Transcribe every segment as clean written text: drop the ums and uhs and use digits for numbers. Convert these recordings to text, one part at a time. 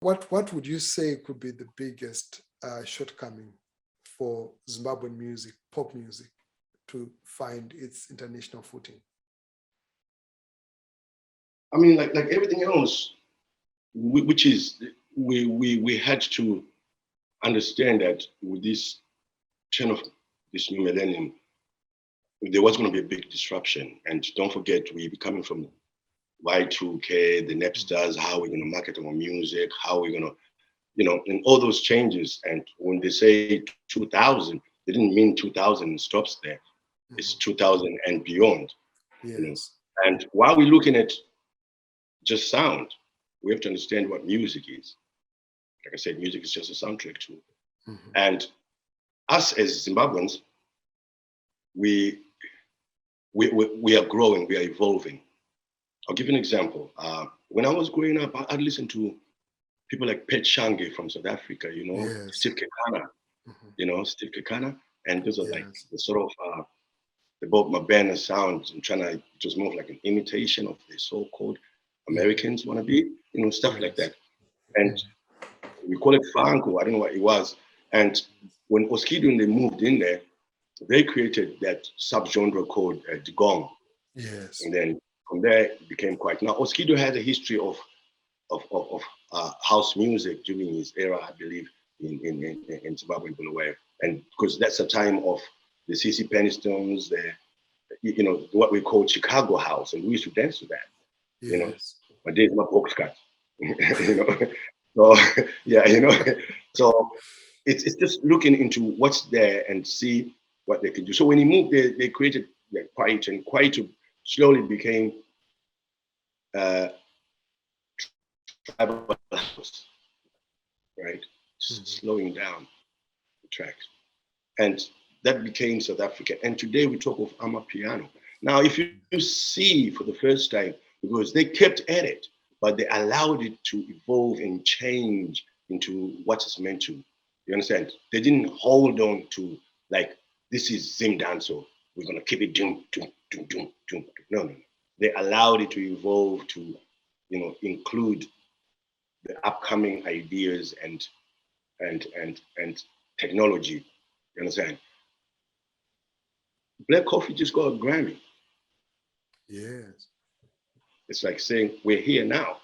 What would you say could be the biggest shortcoming for Zimbabwean music, pop music, to find its international footing? I mean, like everything else, which is we had to understand that with this turn of this new millennium, there was going to be a big disruption. And don't forget, we're coming from Y2K, the Napsters, how we're going to market our music, how we're going to, and all those changes. And when they say 2000, they didn't mean 2000 stops there. It's 2000 and beyond. Yes. And while we're looking at just sound, we have to understand what music is. Like I said, music is just a soundtrack too. And us as Zimbabweans, we are growing, we are evolving. I'll give you an example. When I was growing up, I'd listen to people like Pet Shange from South Africa, Yes. Steve Kekana, Steve Kekana. And those are like Yes. the sort of the Bob Mabana sound, and it was more like an imitation of the so-called Americans want to be, stuff like that. And we call it funk, or I don't know what it was. And when Oskido and they moved in there, they created that subgenre called Digong. Yes. And then from there it became quite. Now Oskido has a history of house music during his era, I believe, in Zimbabwe and Bulawayo. And because that's a time of the CC Pennystones, what we call Chicago house, and we used to dance to that. Yes. My days, my box cut. So yeah, so it's just looking into what's there and see what they can do. So when he moved, they created Quiet, and Quiet slowly became tribal house, right? Slowing down the tracks, and that became South Africa. And today we talk of Amapiano. Now, if you see for the first time, because they kept at it, but they allowed it to evolve and change into what it's meant to. You understand? They didn't hold on to like, this is Zim dance, so we're gonna keep it doom, doom, doom, doom, doom. No. They allowed it to evolve to, include the upcoming ideas and technology. You understand? Black Coffee just got a Grammy. Yes. It's like saying we're here now.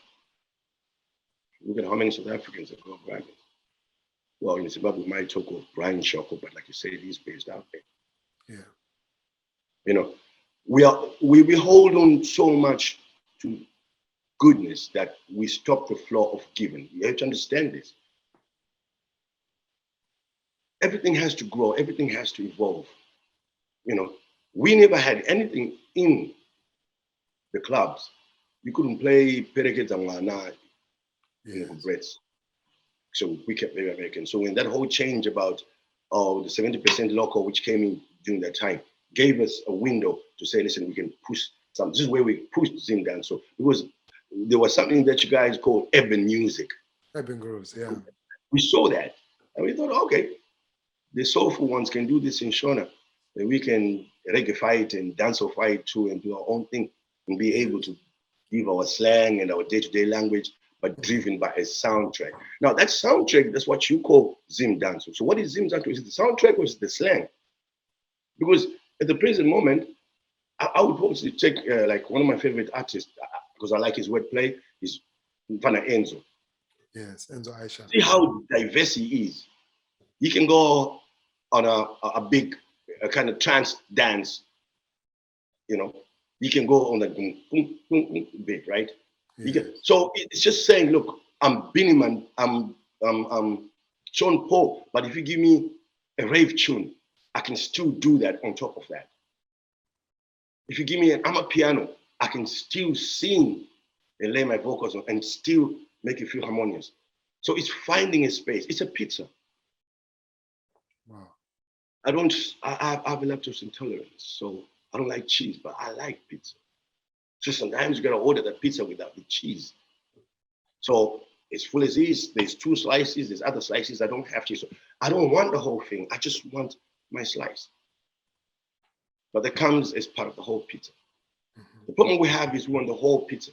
Look at how many South Africans have got Grammys. Well, in Zimbabwe, we might talk of Brian Shoko, but like you said, he's based out there. Yeah. We hold on so much to goodness that we stop the flow of giving. You have to understand this. Everything has to grow. Everything has to evolve. We never had anything in the clubs. You couldn't play Perekets and Wana in Brits. So we kept very American. So when that whole change about the 70% local, which came in during that time, gave us a window to say, listen, we can push some. This is where we pushed Zim down. So because there was something that you guys called urban music. Urban grooves, yeah. We saw that. And we thought, okay, the soulful ones can do this in Shona. And we can reggae it and dancefy it too and do our own thing and be able to give our slang and our day-to-day language, but driven by a soundtrack. Now that soundtrack, that's what you call Zim dance. So what is Zim dance? Is it the soundtrack or is it the slang? Because at the present moment, I would probably take like one of my favorite artists, because I like his wordplay, is Mfana Enzo. Yes, Enzo Aisha. See how diverse he is. He can go on a big kind of trance dance, you can go on the bit, right? Yes. So it's just saying, look, I'm Binnyman, I'm Sean Paul, but if you give me a rave tune, I can still do that on top of that. If you give me an Amapiano, I can still sing and lay my vocals on and still make it feel harmonious. So it's finding a space. It's a pizza. Wow. I have a lactose intolerance, so I don't like cheese, but I like pizza. So sometimes you gotta order the pizza without the cheese. So as full as it is, there's 2 slices, there's other slices I don't have cheese. So I don't want the whole thing. I just want my slice. But that comes as part of the whole pizza. The problem we have is we want the whole pizza.